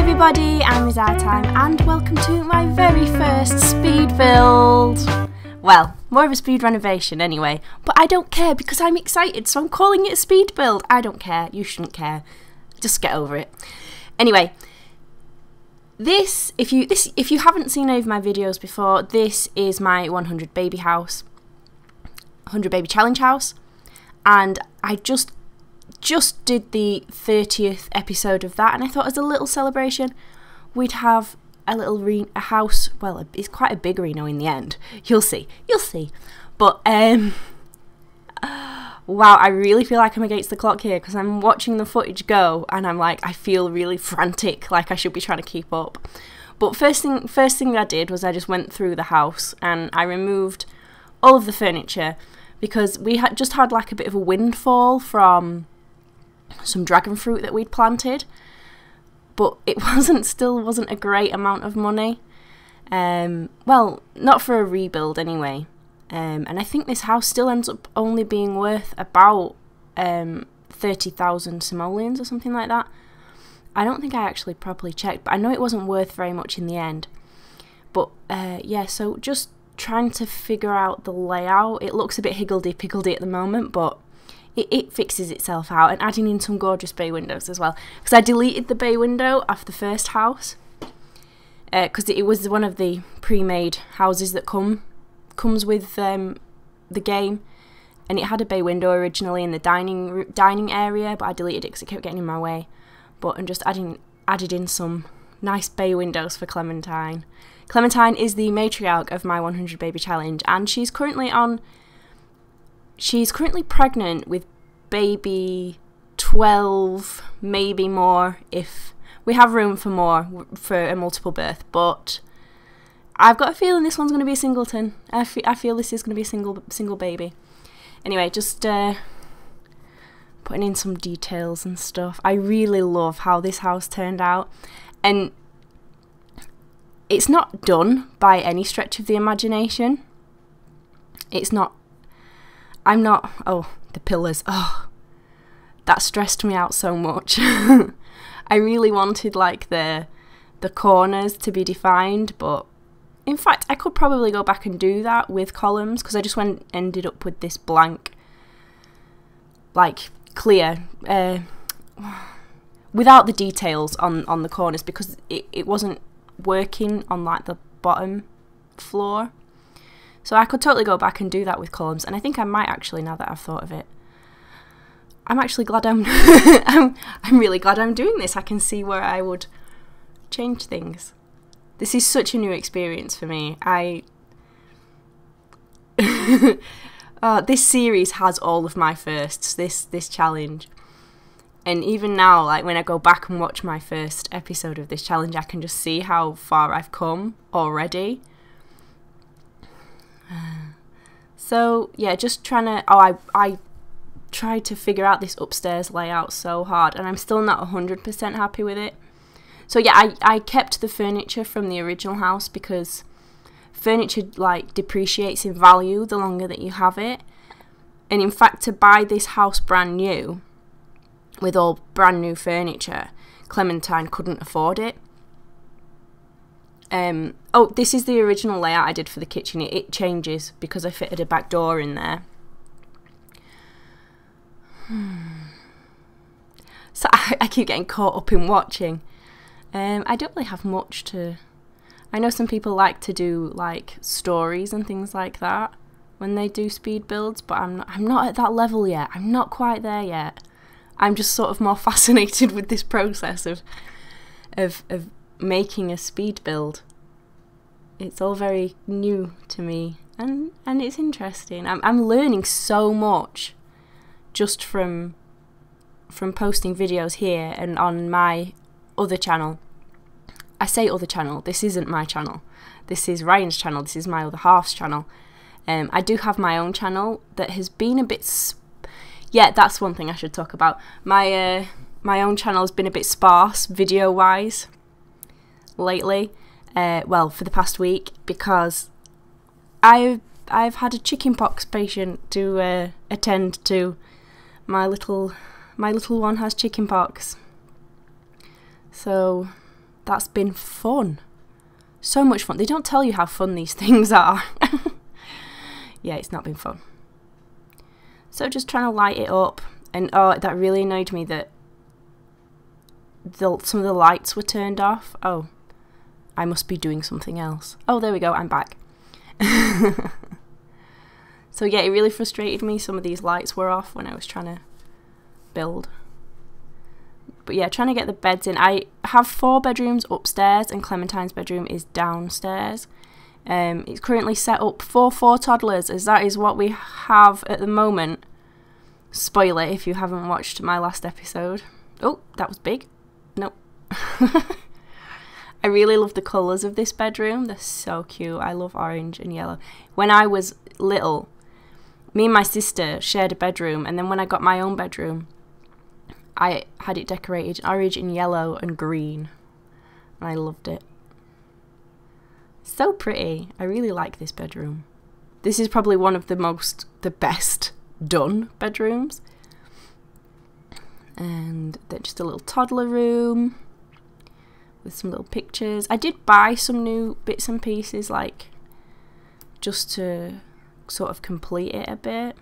everybody, I'm MsOUTATIME and welcome to my very first speed build. Well, more of a speed renovation anyway, but I don't care because I'm excited, so I'm calling it a speed build. I don't care, you shouldn't care, just get over it. Anyway, if you haven't seen any of my videos before, this is my 100 baby house, 100 baby challenge house, and I just did the 30th episode of that, and I thought as a little celebration we'd have a little house. Well, it's quite a big Reno in the end, you'll see, but wow, I really feel like I'm against the clock here because I'm watching the footage go and I'm like, I feel really frantic, like I should be trying to keep up. But first thing I did was I just went through the house and I removed all of the furniture because we had just had like a bit of a windfall from some dragon fruit that we'd planted, but it still wasn't a great amount of money. Well, not for a rebuild anyway. And I think this house still ends up only being worth about 30,000 simoleons or something like that. I don't think I actually properly checked, but I know it wasn't worth very much in the end. But yeah, so just trying to figure out the layout. It looks a bit higgledy-piggledy at the moment, but it fixes itself out, and adding in some gorgeous bay windows as well, because I deleted the bay window off the first house because it was one of the pre-made houses that comes with the game, and it had a bay window originally in the dining area, but I deleted it because it kept getting in my way. But I'm just added in some nice bay windows for Clementine. Clementine is the matriarch of my 100 baby challenge, and she's currently pregnant with baby 12, maybe more if we have room for more for a multiple birth, but I've got a feeling this one's going to be a singleton. I feel this is going to be a single baby. Anyway, just putting in some details and stuff. I really love how this house turned out, and it's not done by any stretch of the imagination. It's not. Oh, the pillars. Oh, that stressed me out so much. I really wanted like the corners to be defined, but in fact I could probably go back and do that with columns, because I just ended up with this blank, like clear, without the details on the corners, because it wasn't working on like the bottom floor. So I could totally go back and do that with columns, and I think I might actually, now that I've thought of it. I'm actually glad I'm really glad I'm doing this. I can see where I would change things. This is such a new experience for me. This series has all of my firsts, this challenge. And even now, like when I go back and watch my first episode of this challenge, I can just see how far I've come already. So yeah, just trying to, I tried to figure out this upstairs layout so hard, and I'm still not 100% happy with it. So yeah, I kept the furniture from the original house because furniture like depreciates in value the longer that you have it. And in fact, to buy this house brand new with all brand new furniture, Clementine couldn't afford it. Oh, this is the original layout I did for the kitchen. It changes because I fitted a back door in there. So I keep getting caught up in watching. I don't really have much to... I know some people like to do like stories and things like that when they do speed builds, but I'm not at that level yet. I'm not quite there yet. I'm just sort of more fascinated with this process of making a speed build. It's all very new to me, and it's interesting. I'm learning so much just from posting videos here and on my other channel. I say other channel, this isn't my channel. This is Ryan's channel, this is my other half's channel. I do have my own channel that has been a bit... Yeah, that's one thing I should talk about. My own channel has been a bit sparse video-wise lately. Well, for the past week, because I've had a chickenpox patient to attend to. My little one has chickenpox, so that's been fun. So much fun. They don't tell you how fun these things are. Yeah, it's not been fun. So just trying to light it up. And oh, that really annoyed me that some of the lights were turned off. Oh, I must be doing something else. Oh, there we go, I'm back. So yeah, it really frustrated me. Some of these lights were off when I was trying to build. But yeah, trying to get the beds in. I have 4 bedrooms upstairs and Clementine's bedroom is downstairs. It's currently set up for 4 toddlers, as that is what we have at the moment. Spoiler if you haven't watched my last episode. Oh, that was big. Nope. I really love the colours of this bedroom. They're so cute. I love orange and yellow. When I was little, me and my sister shared a bedroom, and then when I got my own bedroom, I had it decorated orange and yellow and green. And I loved it. So pretty. I really like this bedroom. This is probably one of the best done bedrooms. And then just a little toddler room with some little pictures. I did buy some new bits and pieces, like, just to sort of complete it a bit.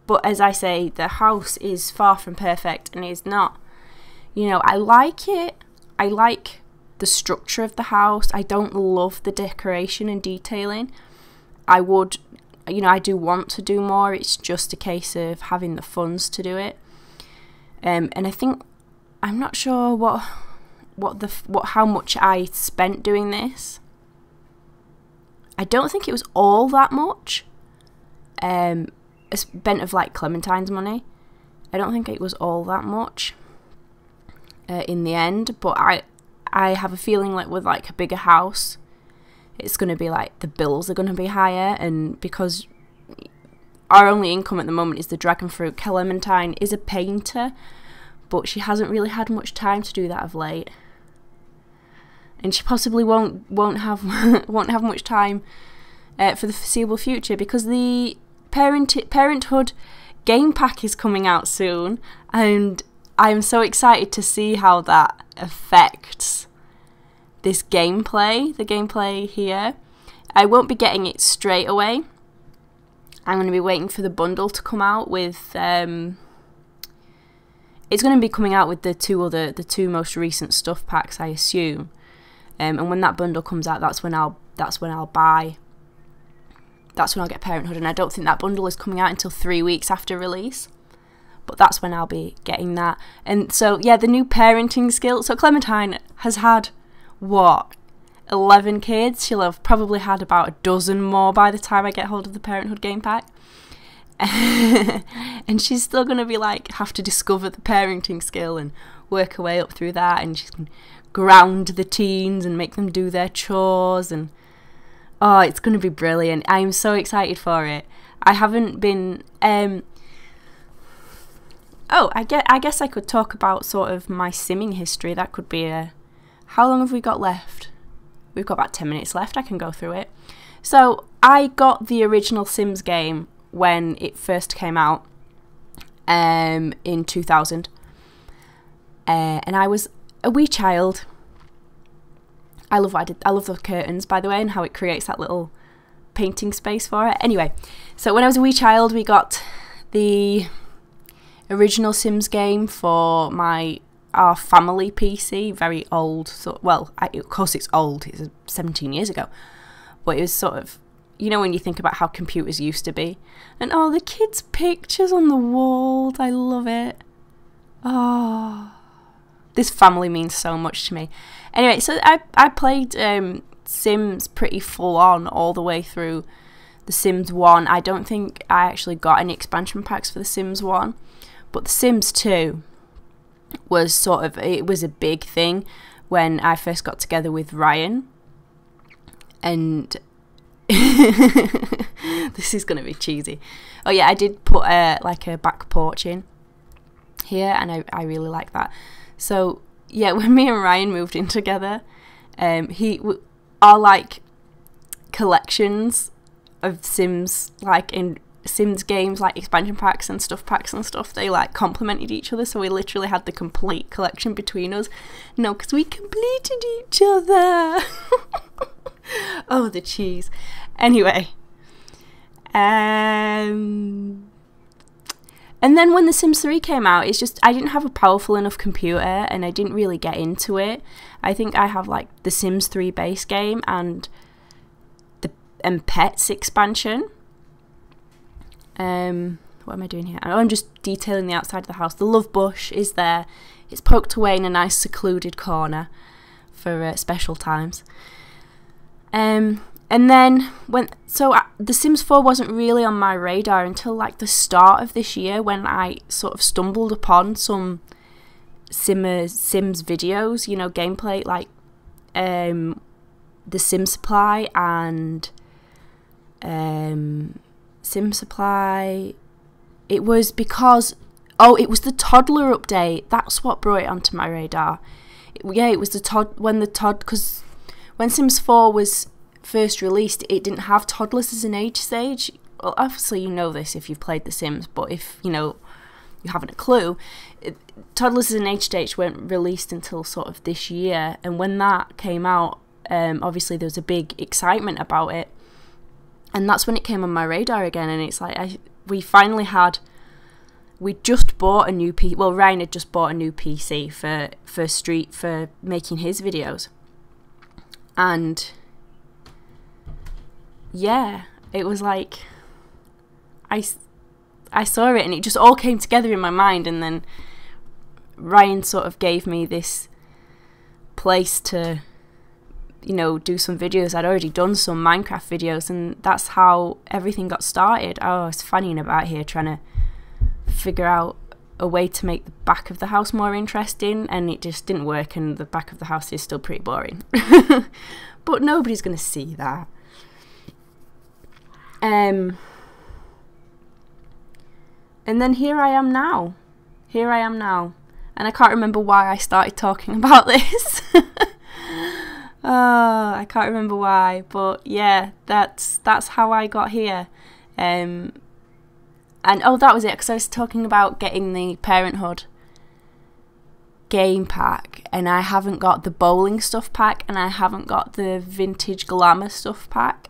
But as I say, the house is far from perfect and is not, you know, I like it. I like the structure of the house. I don't love the decoration and detailing. I would, you know, I do want to do more. It's just a case of having the funds to do it. And I think, I'm not sure how much I spent doing this. I don't think it was all that much. Spent of like Clementine's money. I don't think it was all that much in the end, but I have a feeling like with like a bigger house, it's going to be like the bills are going to be higher, and because our only income at the moment is the dragon fruit. Clementine is a painter, but she hasn't really had much time to do that of late, and she possibly won't have much time for the foreseeable future, because the Parenthood game pack is coming out soon, and I'm so excited to see how that affects this gameplay, the gameplay here. I won't be getting it straight away. I'm going to be waiting for the bundle to come out with, it's going to be coming out with the two most recent stuff packs, I assume. And when that bundle comes out, that's when I'll get Parenthood, and I don't think that bundle is coming out until 3 weeks after release. But that's when I'll be getting that. And so, yeah, the new parenting skill. So Clementine has had, what, 11 kids? She'll have probably had about a dozen more by the time I get hold of the Parenthood game pack. And she's still going to be like, have to discover the parenting skill and work her way up through that. And she's going to ground the teens and make them do their chores, and oh, it's going to be brilliant. I'm so excited for it. I haven't been... Oh, I guess I could talk about sort of my simming history. That could be a... How long have we got left? We've got about 10 minutes left. I can go through it. So, I got the original Sims game when it first came out in 2000. And I was a wee child. I love what I did. I love the curtains, by the way, and how it creates that little painting space for it. Anyway, so when I was a wee child, we got the original Sims game for our family PC, very old. So, well, of course it's old. It's 17 years ago, but it was sort of, you know, when you think about how computers used to be, and oh, the kids' pictures on the walls. I love it. Oh, this family means so much to me. Anyway, so I played Sims pretty full on all the way through the Sims 1. I don't think I actually got any expansion packs for the Sims 1, but the Sims 2 was sort of, it was a big thing when I first got together with Ryan. And this is going to be cheesy. Oh yeah, I did put like a back porch in here, and I really like that. So yeah, when me and Ryan moved in together, our like collections of Sims, like in Sims games, like expansion packs and stuff packs and stuff, they like complemented each other, so we literally had the complete collection between us. No, because we completed each other. Oh, the cheese. Anyway, and then when The Sims 3 came out, it's just I didn't have a powerful enough computer and I didn't really get into it. I think I have like the Sims 3 base game and Pets expansion. What am I doing here? Oh, I'm just detailing the outside of the house. The love bush is there. It's poked away in a nice secluded corner for special times. And then The Sims 4 wasn't really on my radar until like the start of this year, when I sort of stumbled upon some Sims videos, you know, gameplay, like the Sim Supply and Sim Supply. It was because it was the toddler update. That's what brought it onto my radar. It was because when Sims 4 was first released, it didn't have toddlers as an age stage. Well, obviously you know this if you've played The Sims, but if you haven't a clue, toddlers as an age stage weren't released until sort of this year. And when that came out, obviously there was a big excitement about it, and that's when it came on my radar again. And it's like we just bought a new PC. Well, Ryan had just bought a new PC for making his videos, and yeah, it was like I saw it and it just all came together in my mind. And then Ryan sort of gave me this place to, you know, do some videos. I'd already done some Minecraft videos, and that's how everything got started. I was fanning about here trying to figure out a way to make the back of the house more interesting, and it just didn't work, and the back of the house is still pretty boring. But nobody's going to see that. And then here I am now. And I can't remember why I started talking about this. I can't remember why, but yeah, that's how I got here. And that was it, because I was talking about getting the Parenthood game pack, and I haven't got the bowling stuff pack, and I haven't got the vintage glamour stuff pack.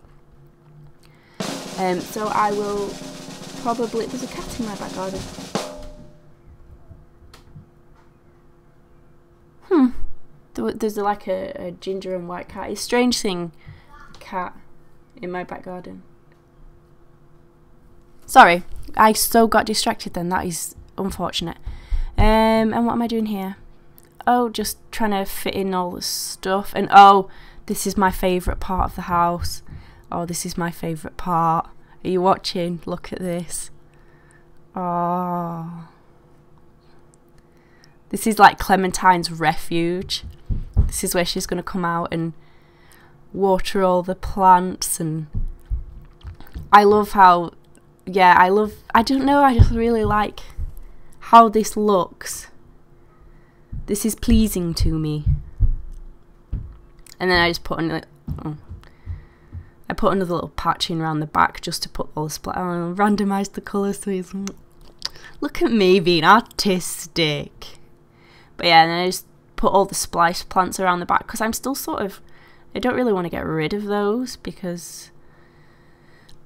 So I will probably... There's a cat in my back garden. There's like a ginger and white cat. It's strange seeing a cat in my back garden. Sorry, I so got distracted then. That is unfortunate. And what am I doing here? Oh, just trying to fit in all the stuff. And oh, this is my favourite part of the house. Oh, this is my favourite part. Are you watching? Look at this. Oh. This is like Clementine's refuge. This is where she's going to come out and water all the plants. And I love how, I don't know, I just really like how this looks. This is pleasing to me. And then I just put another little patch in around the back just to put all the randomise the colours. So look at me being artistic. But yeah, and then I just put all the splice plants around the back, because I'm still sort of, I don't really want to get rid of those, because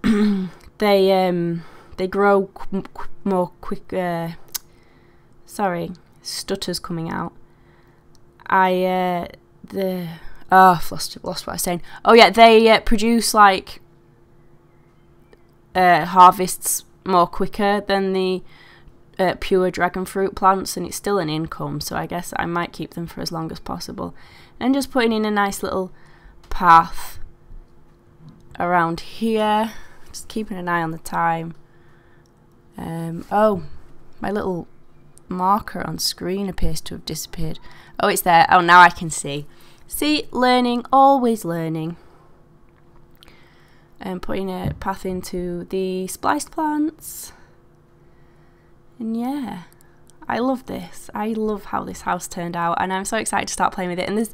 they grow more quick. Sorry, stutter's coming out. I've lost what I was saying. Oh yeah, they produce like harvests more quicker than the pure dragon fruit plants, and it's still an income, so I guess I might keep them for as long as possible. And just putting in a nice little path around here, just keeping an eye on the time. Oh, my little marker on screen appears to have disappeared. Oh, it's there. Oh, now I can see. See, learning, always learning. And putting a path into the spliced plants. And yeah, I love this. I love how this house turned out, and I'm so excited to start playing with it. And there's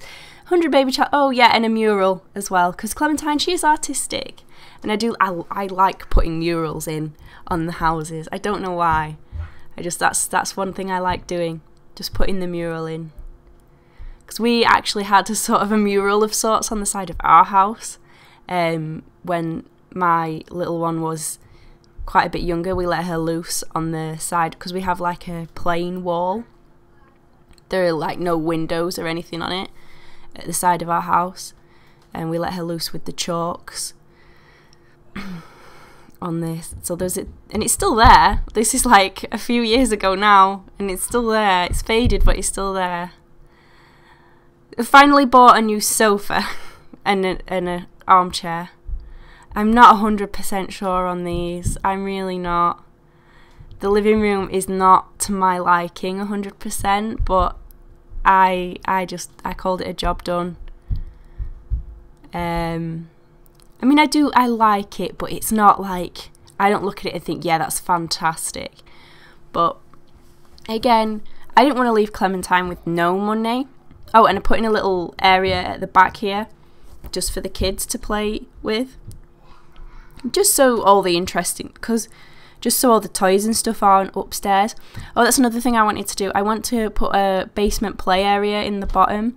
100 baby child. Oh yeah, and a mural as well, because Clementine, she is artistic, and I like putting murals in on the houses. I don't know why. That's one thing I like doing, just putting the mural in. Because we actually had a sort of a mural of sorts on the side of our house when my little one was quite a bit younger. We let her loose on the side because we have like a plain wall. There are like no windows or anything on it at the side of our house, and we let her loose with the chalks on this. So there's it, and it's still there. This is like a few years ago now, and it's still there. It's faded, but it's still there. I finally bought a new sofa and an armchair. I'm not 100% sure on these. I'm really not. The living room is not to my liking 100%, but I called it a job done. I mean, I like it, but it's not like, I don't look at it and think, yeah, that's fantastic. But again, I didn't want to leave Clementine with no money. Oh, and I put in a little area at the back here just for the kids to play with. Just so all the just so all the toys and stuff aren't upstairs. Oh, that's another thing I wanted to do. I want to put a basement play area in the bottom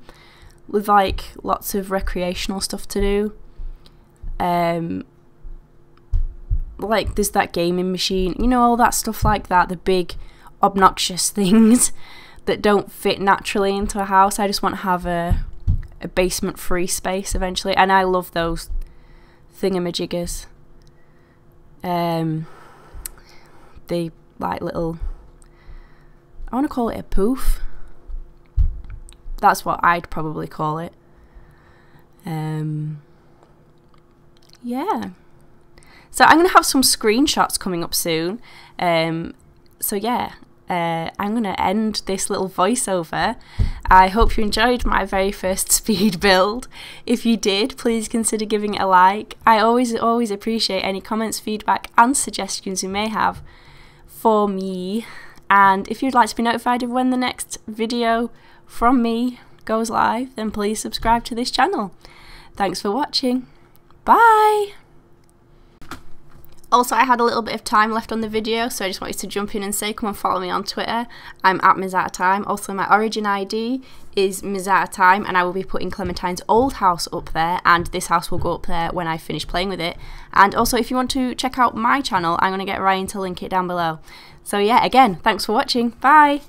with like lots of recreational stuff to do. Like there's that gaming machine, you know, all that stuff like that, the big obnoxious things that don't fit naturally into a house. I just want to have a basement free space eventually, and I love those thingamajiggers. The like little, I want to call it a poof. That's what I'd probably call it. Yeah. So I'm going to have some screenshots coming up soon. So yeah, I'm going to end this little voiceover. I hope you enjoyed my very first speed build. If you did, please consider giving it a like. I always appreciate any comments, feedback and suggestions you may have for me. And if you'd like to be notified of when the next video from me goes live, then please subscribe to this channel. Thanks for watching. Bye! Also, I had a little bit of time left on the video, so I just wanted to jump in and say come and follow me on Twitter. I'm at MsOUTATIME. Also, my origin ID is MsOUTATIME, and I will be putting Clementine's old house up there, and this house will go up there when I finish playing with it. And also, if you want to check out my channel, I'm going to get Ryan to link it down below. So yeah, again, thanks for watching. Bye!